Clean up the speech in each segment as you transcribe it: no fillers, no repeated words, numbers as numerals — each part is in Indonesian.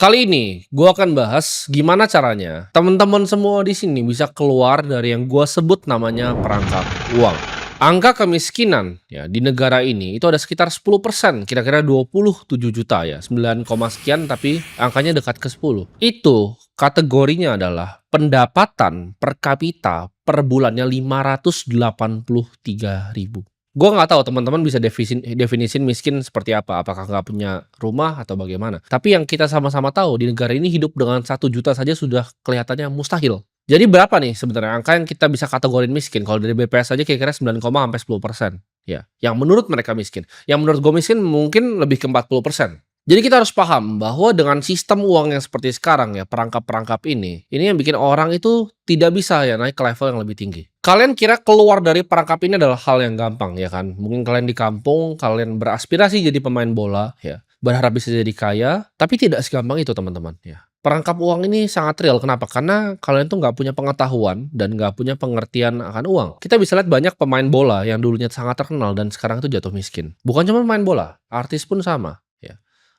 Kali ini gue akan bahas gimana caranya teman-teman semua di sini bisa keluar dari yang gue sebut namanya perangkap uang. Angka kemiskinan ya di negara ini itu ada sekitar 10%, kira-kira 27 juta ya, 9, sekian tapi angkanya dekat ke 10. Itu kategorinya adalah pendapatan per kapita per bulannya 583.000. Gue nggak tahu teman-teman bisa definisin miskin seperti apa, apakah nggak punya rumah atau bagaimana. Tapi yang kita sama-sama tahu di negara ini hidup dengan 1 juta saja sudah kelihatannya mustahil. Jadi berapa nih sebenarnya angka yang kita bisa kategorin miskin? Kalau dari BPS saja kira-kira 9, sampai 10%. Ya, yang menurut mereka miskin. Yang menurut gue miskin mungkin lebih ke 40%. Jadi kita harus paham bahwa dengan sistem uang yang seperti sekarang ya, perangkap-perangkap ini yang bikin orang itu tidak bisa ya naik ke level yang lebih tinggi. Kalian kira keluar dari perangkap ini adalah hal yang gampang ya kan? Mungkin kalian di kampung, kalian beraspirasi jadi pemain bola ya, berharap bisa jadi kaya, tapi tidak segampang itu teman-teman ya. Perangkap uang ini sangat real. Kenapa? Karena kalian tuh nggak punya pengetahuan dan nggak punya pengertian akan uang. Kita bisa lihat banyak pemain bola yang dulunya sangat terkenal dan sekarang itu jatuh miskin. Bukan cuma pemain bola, artis pun sama.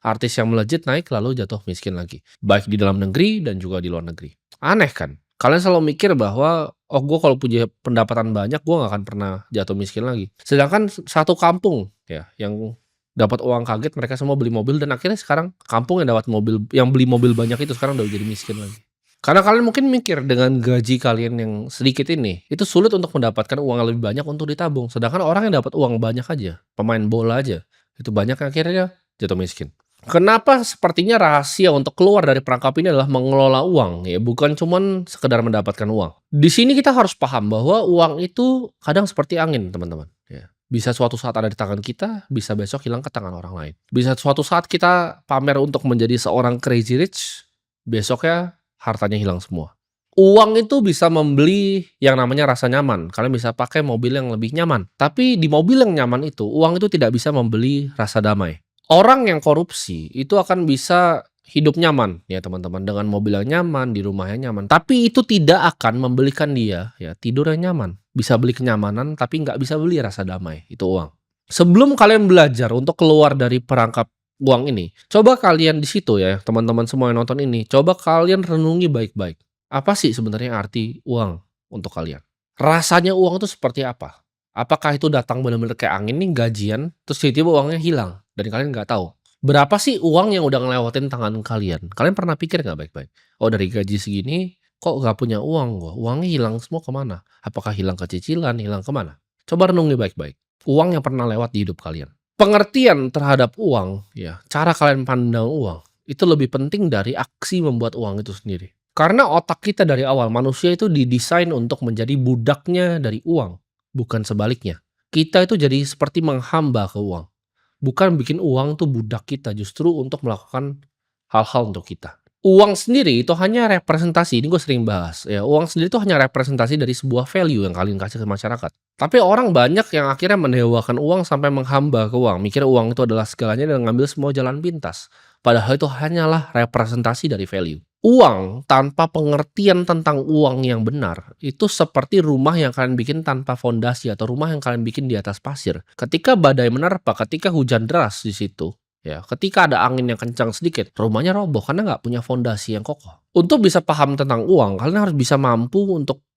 Artis yang melejit naik lalu jatuh miskin lagi. Baik di dalam negeri dan juga di luar negeri. Aneh kan? Kalian selalu mikir bahwa, oh gue kalau punya pendapatan banyak, gue gak akan pernah jatuh miskin lagi. Sedangkan satu kampung ya yang dapat uang kaget, mereka semua beli mobil dan akhirnya sekarang kampung yang dapat mobil, yang beli mobil banyak itu sekarang udah jadi miskin lagi. Karena kalian mungkin mikir dengan gaji kalian yang sedikit ini, itu sulit untuk mendapatkan uang yang lebih banyak untuk ditabung. Sedangkan orang yang dapat uang banyak aja, pemain bola aja, itu banyak yang akhirnya jatuh miskin. Kenapa sepertinya rahasia untuk keluar dari perangkap ini adalah mengelola uang ya, bukan cuman sekedar mendapatkan uang. Di sini kita harus paham bahwa uang itu kadang seperti angin, teman-teman, ya. Bisa suatu saat ada di tangan kita, bisa besok hilang ke tangan orang lain. Bisa suatu saat kita pamer untuk menjadi seorang crazy rich, besoknya hartanya hilang semua. Uang itu bisa membeli yang namanya rasa nyaman. Kalian bisa pakai mobil yang lebih nyaman. Tapi di mobil yang nyaman itu, uang itu tidak bisa membeli rasa damai. Orang yang korupsi itu akan bisa hidup nyaman ya teman-teman, dengan mobil yang nyaman, di rumah yang nyaman. Tapi itu tidak akan membelikan dia ya tidur yang nyaman. Bisa beli kenyamanan tapi nggak bisa beli rasa damai, itu uang. Sebelum kalian belajar untuk keluar dari perangkap uang ini, coba kalian di situ ya teman-teman semua yang nonton ini, coba kalian renungi baik-baik. Apa sih sebenarnya arti uang untuk kalian? Rasanya uang itu seperti apa? Apakah itu datang benar-benar kayak angin nih gajian, terus tiba-tiba uangnya hilang dan kalian nggak tahu. Berapa sih uang yang udah ngelewatin tangan kalian? Kalian pernah pikir nggak baik-baik? Oh dari gaji segini, kok nggak punya uang gua? Uangnya hilang semua kemana? Apakah hilang ke cicilan, hilang kemana? Coba renungi baik-baik. Uang yang pernah lewat di hidup kalian. Pengertian terhadap uang, ya, cara kalian pandang uang, itu lebih penting dari aksi membuat uang itu sendiri. Karena otak kita dari awal, manusia itu didesain untuk menjadi budaknya dari uang. Bukan sebaliknya. Kita itu jadi seperti menghamba ke uang. Bukan bikin uang tuh budak kita, justru untuk melakukan hal-hal untuk kita. Uang sendiri itu hanya representasi, ini gue sering bahas ya, uang sendiri itu hanya representasi dari sebuah value yang kalian kasih ke masyarakat. Tapi orang banyak yang akhirnya mendewakan uang sampai menghamba ke uang, mikir uang itu adalah segalanya dan ngambil semua jalan pintas. Padahal itu hanyalah representasi dari value. Uang tanpa pengertian tentang uang yang benar, itu seperti rumah yang kalian bikin tanpa fondasi atau rumah yang kalian bikin di atas pasir. Ketika badai menerpa, ketika hujan deras di situ, ya, ketika ada angin yang kencang sedikit, rumahnya roboh karena nggak punya fondasi yang kokoh. Untuk bisa paham tentang uang, kalian harus bisa mampu untuk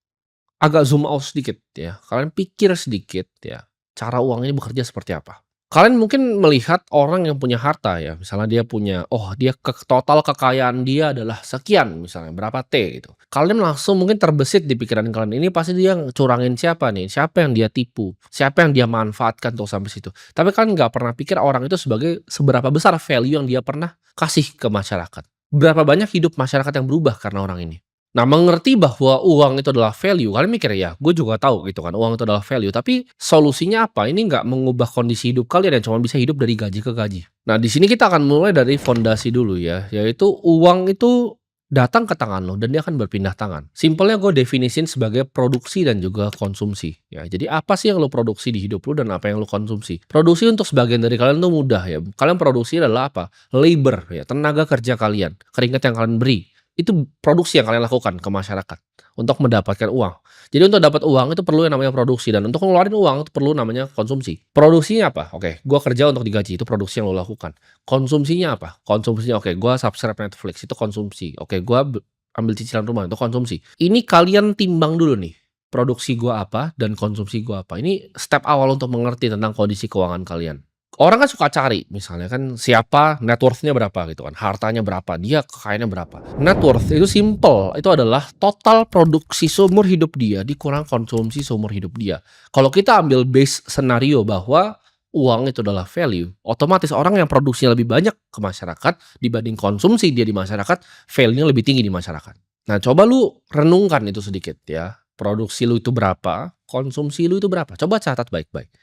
agak zoom out sedikit ya. Kalian pikir sedikit ya, cara uang ini bekerja seperti apa. Kalian mungkin melihat orang yang punya harta ya, misalnya dia punya, oh dia total kekayaan dia adalah sekian misalnya, berapa T gitu. Kalian langsung mungkin terbesit di pikiran kalian, ini pasti dia curangin siapa nih, siapa yang dia tipu, siapa yang dia manfaatkan untuk sampai situ. Tapi kalian nggak pernah pikir orang itu sebagai seberapa besar value yang dia pernah kasih ke masyarakat. Berapa banyak hidup masyarakat yang berubah karena orang ini. Nah, mengerti bahwa uang itu adalah value, kalian mikir ya, gue juga tahu gitu kan, uang itu adalah value. Tapi solusinya apa? Ini nggak mengubah kondisi hidup kalian yang cuma bisa hidup dari gaji ke gaji. Nah, di sini kita akan mulai dari fondasi dulu ya, yaitu uang itu datang ke tangan lo dan dia akan berpindah tangan. Simpelnya gue definisin sebagai produksi dan juga konsumsi. Ya, jadi apa sih yang lo produksi di hidup lo dan apa yang lo konsumsi? Produksi untuk sebagian dari kalian tuh mudah ya. Kalian produksi adalah apa? Labor ya, tenaga kerja kalian, keringat yang kalian beri. Itu produksi yang kalian lakukan ke masyarakat untuk mendapatkan uang. Jadi untuk dapat uang itu perlu yang namanya produksi, dan untuk ngeluarin uang itu perlu namanya konsumsi. Produksinya apa? Oke, gua kerja untuk digaji, itu produksi yang lo lakukan. Konsumsinya apa? Konsumsinya oke, gua subscribe Netflix, itu konsumsi. Oke, gua ambil cicilan rumah, itu konsumsi. Ini kalian timbang dulu nih, produksi gua apa dan konsumsi gua apa. Ini step awal untuk mengerti tentang kondisi keuangan kalian. Orang kan suka cari, misalnya kan siapa net worth-nya berapa gitu kan, hartanya berapa, dia kekayaannya berapa. Net worth itu simple, itu adalah total produksi seumur hidup dia dikurang konsumsi seumur hidup dia. Kalau kita ambil base senario bahwa uang itu adalah value, otomatis orang yang produksinya lebih banyak ke masyarakat dibanding konsumsi dia di masyarakat, value-nya lebih tinggi di masyarakat. Nah, coba lu renungkan itu sedikit ya. Produksi lu itu berapa, konsumsi lu itu berapa. Coba catat baik-baik.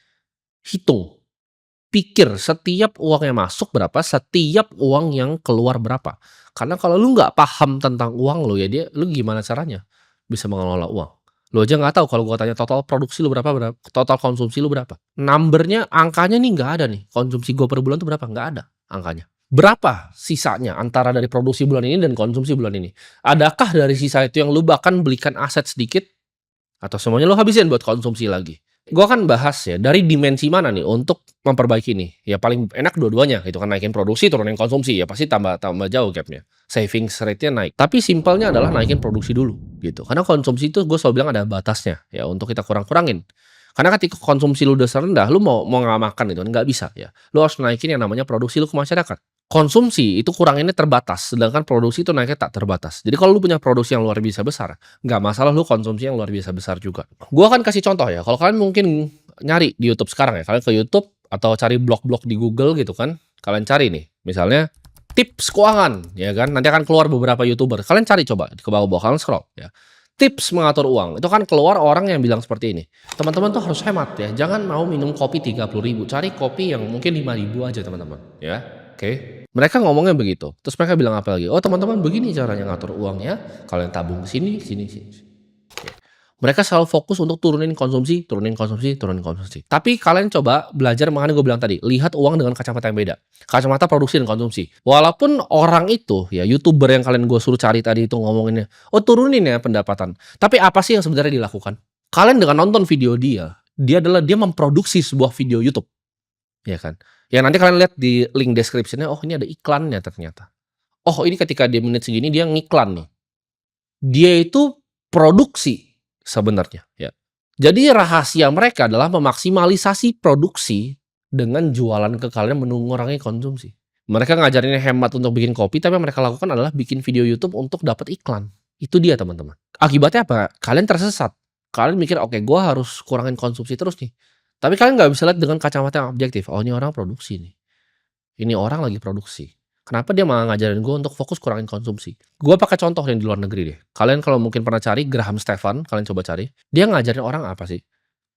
Hitung. Pikir setiap uang yang masuk berapa, setiap uang yang keluar berapa. Karena kalau lu nggak paham tentang uang lu ya, lu gimana caranya bisa mengelola uang. Lu aja nggak tahu kalau gua tanya total produksi lu berapa, total konsumsi lu berapa. Numbernya, angkanya nih nggak ada nih. Konsumsi gua per bulan tuh berapa? Nggak ada angkanya. Berapa sisanya antara dari produksi bulan ini dan konsumsi bulan ini? Adakah dari sisa itu yang lu bahkan belikan aset sedikit, atau semuanya lu habisin buat konsumsi lagi? Gua kan bahas ya dari dimensi mana nih untuk memperbaiki ini. Ya paling enak dua-duanya gitu kan, naikin produksi, turunin konsumsi, ya pasti tambah jauh gapnya. Savings rate-nya naik. Tapi simpelnya adalah naikin produksi dulu gitu. Karena konsumsi itu gue selalu bilang ada batasnya ya, untuk kita kurang-kurangin. Karena ketika konsumsi lu udah rendah, lu mau nggak makan itu nggak bisa ya. Lu harus naikin yang namanya produksi lu ke masyarakat. Konsumsi itu kuranginnya terbatas, sedangkan produksi itu naiknya tak terbatas. Jadi kalau lu punya produksi yang luar biasa besar, nggak masalah lu konsumsi yang luar biasa besar juga. Gua akan kasih contoh ya, kalau kalian mungkin nyari di YouTube sekarang ya, kalian ke YouTube atau cari blog-blog di Google gitu kan, kalian cari nih, misalnya tips keuangan, ya kan, nanti akan keluar beberapa YouTuber. Kalian cari coba ke bawah-bawah, kalian scroll ya. Tips mengatur uang, itu kan keluar orang yang bilang seperti ini. Teman-teman tuh harus hemat ya, jangan mau minum kopi 30.000, cari kopi yang mungkin 5.000 aja teman-teman, ya. Oke. Mereka ngomongnya begitu. Terus mereka bilang apa lagi? Oh, teman-teman begini caranya ngatur uangnya. Kalian tabung ke sini, sini, sini. Oke. Mereka selalu fokus untuk turunin konsumsi, turunin konsumsi, turunin konsumsi. Tapi kalian coba belajar, makanya gue bilang tadi, lihat uang dengan kacamata yang beda. Kacamata produksi dan konsumsi. Walaupun orang itu, ya YouTuber yang kalian gue suruh cari tadi itu ngomonginnya, oh turunin ya pendapatan. Tapi apa sih yang sebenarnya dilakukan? Kalian dengan nonton video dia memproduksi sebuah video YouTube. Ya kan? Ya nanti kalian lihat di link description-nya, oh ini ada iklannya ternyata. Oh ini ketika dia menit segini dia ngiklan nih. Dia itu produksi sebenarnya ya. Jadi rahasia mereka adalah memaksimalisasi produksi dengan jualan ke kalian, mengurangi konsumsi. Mereka ngajarinnya hemat untuk bikin kopi, tapi yang mereka lakukan adalah bikin video YouTube untuk dapat iklan. Itu dia teman-teman. Akibatnya apa? Kalian tersesat. Kalian mikir, oke, gue harus kurangin konsumsi terus nih. Tapi kalian nggak bisa lihat dengan kacamata yang objektif. Oh ini orang produksi nih. Ini orang lagi produksi. Kenapa dia malah ngajarin gue untuk fokus kurangin konsumsi? Gue pakai contoh yang di luar negeri deh. Kalian kalau mungkin pernah cari Graham Stephan, kalian coba cari. Dia ngajarin orang apa sih?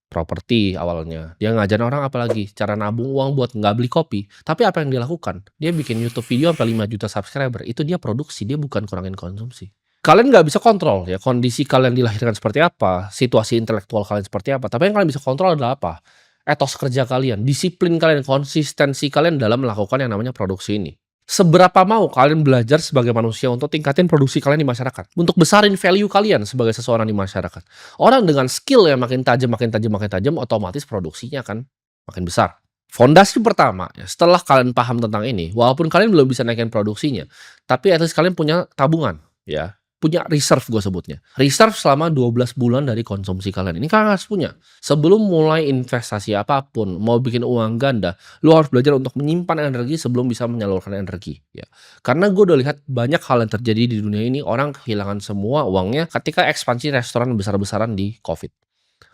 Properti awalnya. Dia ngajarin orang apa lagi? Cara nabung uang buat nggak beli kopi. Tapi apa yang dia lakukan? Dia bikin YouTube video sampai 5 juta subscriber. Itu dia produksi, dia bukan kurangin konsumsi. Kalian nggak bisa kontrol ya kondisi kalian dilahirkan seperti apa, situasi intelektual kalian seperti apa. Tapi yang kalian bisa kontrol adalah apa? Etos kerja kalian, disiplin kalian, konsistensi kalian dalam melakukan yang namanya produksi ini. Seberapa mau kalian belajar sebagai manusia untuk tingkatin produksi kalian di masyarakat, untuk besarin value kalian sebagai seseorang di masyarakat. Orang dengan skill yang makin tajam, otomatis produksinya akan makin besar. Fondasi pertama, ya, setelah kalian paham tentang ini, walaupun kalian belum bisa naikin produksinya, tapi at least kalian punya tabungan, ya. Punya reserve, gue sebutnya. Reserve selama 12 bulan dari konsumsi kalian. Ini kalian harus punya. Sebelum mulai investasi apapun, mau bikin uang ganda, lu harus belajar untuk menyimpan energi sebelum bisa menyalurkan energi. Ya. Karena gue udah lihat banyak hal yang terjadi di dunia ini, orang kehilangan semua uangnya ketika ekspansi restoran besar-besaran di COVID.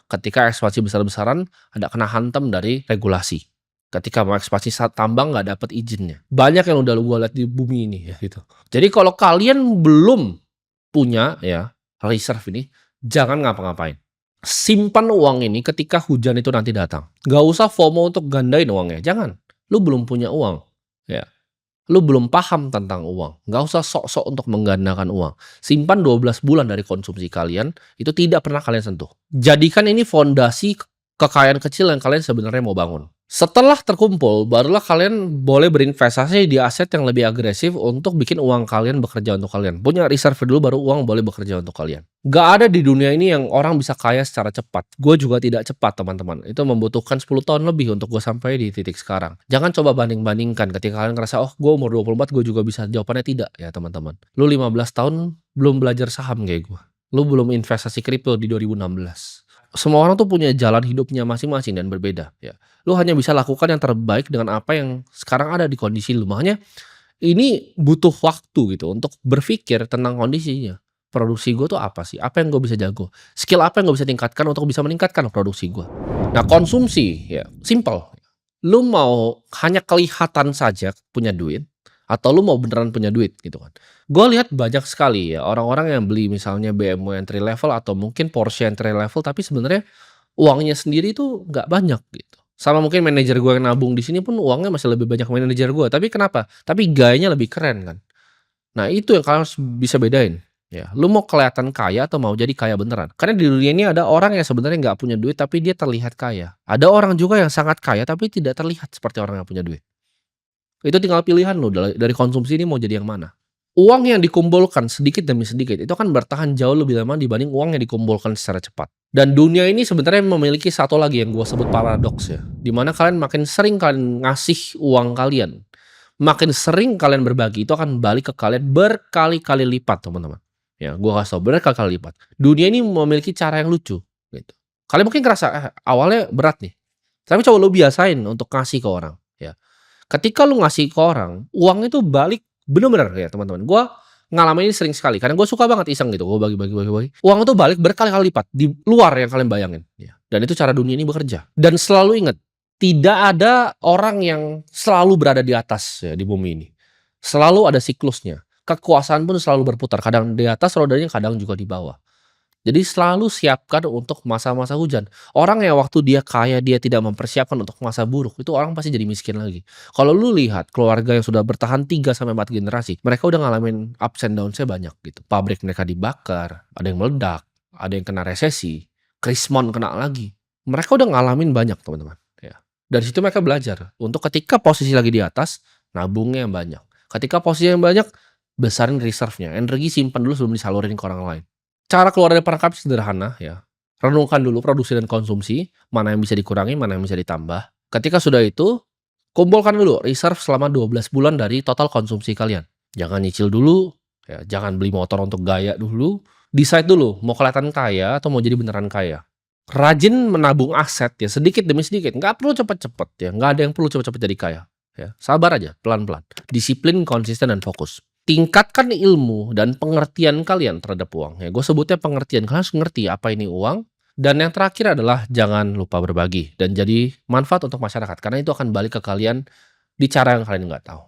Ketika ekspansi besar-besaran, ada kena hantam dari regulasi. Ketika mau ekspansi tambang nggak dapat izinnya. Banyak yang udah gue lihat di bumi ini ya gitu. Jadi kalau kalian belum punya ya reserve ini, jangan ngapa-ngapain. Simpan uang ini ketika hujan itu nanti datang. Gak usah FOMO untuk gandain uangnya. Jangan. Lu belum punya uang. Ya. Lu belum paham tentang uang. Gak usah sok-sok untuk menggandakan uang. Simpan 12 bulan dari konsumsi kalian. Itu tidak pernah kalian sentuh. Jadikan ini fondasi kekayaan kecil yang kalian sebenarnya mau bangun. Setelah terkumpul, barulah kalian boleh berinvestasi di aset yang lebih agresif untuk bikin uang kalian bekerja untuk kalian. Punya reserve dulu baru uang boleh bekerja untuk kalian. Gak ada di dunia ini yang orang bisa kaya secara cepat. Gue juga tidak cepat teman-teman. Itu membutuhkan 10 tahun lebih untuk gue sampai di titik sekarang. Jangan coba banding-bandingkan ketika kalian ngerasa, oh gue umur 24 gue juga bisa. Jawabannya tidak ya teman-teman. Lu 15 tahun belum belajar saham kayak gue. Lu belum investasi kripto di 2016. Semua orang tuh punya jalan hidupnya masing-masing dan berbeda ya. Lu hanya bisa lakukan yang terbaik dengan apa yang sekarang ada di kondisi lu. Makanya ini butuh waktu gitu untuk berpikir tentang kondisinya. Produksi gue tuh apa sih? Apa yang gue bisa jago? Skill apa yang gue bisa tingkatkan untuk bisa meningkatkan produksi gue? Nah, konsumsi ya, simple. Lu mau hanya kelihatan saja punya duit atau lu mau beneran punya duit gitu kan. Gue lihat banyak sekali ya orang-orang yang beli misalnya BMW entry level atau mungkin Porsche entry level tapi sebenarnya uangnya sendiri tuh nggak banyak gitu. Sama mungkin manajer gue yang nabung di sini pun uangnya masih lebih banyak manajer gue. Tapi kenapa? Tapi gayanya lebih keren kan. Nah itu yang kalian harus bisa bedain. Ya, lu mau kelihatan kaya atau mau jadi kaya beneran? Karena di dunia ini ada orang yang sebenarnya nggak punya duit tapi dia terlihat kaya. Ada orang juga yang sangat kaya tapi tidak terlihat seperti orang yang punya duit. Itu tinggal pilihan lu dari konsumsi ini mau jadi yang mana. Uang yang dikumpulkan sedikit demi sedikit itu akan bertahan jauh lebih lama dibanding uang yang dikumpulkan secara cepat. Dan dunia ini sebenarnya memiliki satu lagi yang gue sebut paradoks ya. Dimana kalian makin sering kalian ngasih uang kalian, makin sering kalian berbagi itu akan balik ke kalian berkali-kali lipat teman-teman. Ya, gue kasih tau berkali-kali lipat. Dunia ini memiliki cara yang lucu gitu. Kalian mungkin ngerasa awalnya berat nih. Tapi coba lu biasain untuk ngasih ke orang ya. Ketika lu ngasih ke orang, uang itu balik bener-bener ya teman-teman. Gua ngalamin ini sering sekali karena gue suka banget iseng gitu. Gue bagi-bagi. Uang itu balik berkali-kali lipat di luar yang kalian bayangin. Ya. Dan itu cara dunia ini bekerja. Dan selalu ingat, tidak ada orang yang selalu berada di atas ya di bumi ini. Selalu ada siklusnya. Kekuasaan pun selalu berputar. Kadang di atas rodanya, kadang juga di bawah. Jadi selalu siapkan untuk masa-masa hujan. Orang yang waktu dia kaya dia tidak mempersiapkan untuk masa buruk, itu orang pasti jadi miskin lagi. Kalau lu lihat keluarga yang sudah bertahan 3 sampai 4 generasi, mereka udah ngalamin ups and downs-nya banyak gitu. Pabrik mereka dibakar, ada yang meledak, ada yang kena resesi, krismon kena lagi. Mereka udah ngalamin banyak, teman-teman, ya. Dari situ mereka belajar untuk ketika posisi lagi di atas, nabungnya yang banyak. Ketika posisi yang banyak, besarin reserve-nya. Energi simpan dulu sebelum disalurin ke orang lain. Cara keluar dari perangkap sederhana ya. Renungkan dulu produksi dan konsumsi, mana yang bisa dikurangi, mana yang bisa ditambah. Ketika sudah itu, kumpulkan dulu reserve selama 12 bulan dari total konsumsi kalian. Jangan nyicil dulu, ya, jangan beli motor untuk gaya dulu. Decide dulu, mau kelihatan kaya atau mau jadi beneran kaya. Rajin menabung aset ya, sedikit demi sedikit. Nggak perlu cepet-cepet ya, nggak ada yang perlu cepet-cepet jadi kaya. Ya, sabar aja, pelan-pelan. Disiplin, konsisten, dan fokus. Tingkatkan ilmu dan pengertian kalian terhadap uang. Ya, gue sebutnya pengertian. Kalian harus ngerti apa ini uang. Dan yang terakhir adalah jangan lupa berbagi dan jadi manfaat untuk masyarakat. Karena itu akan balik ke kalian di cara yang kalian nggak tahu.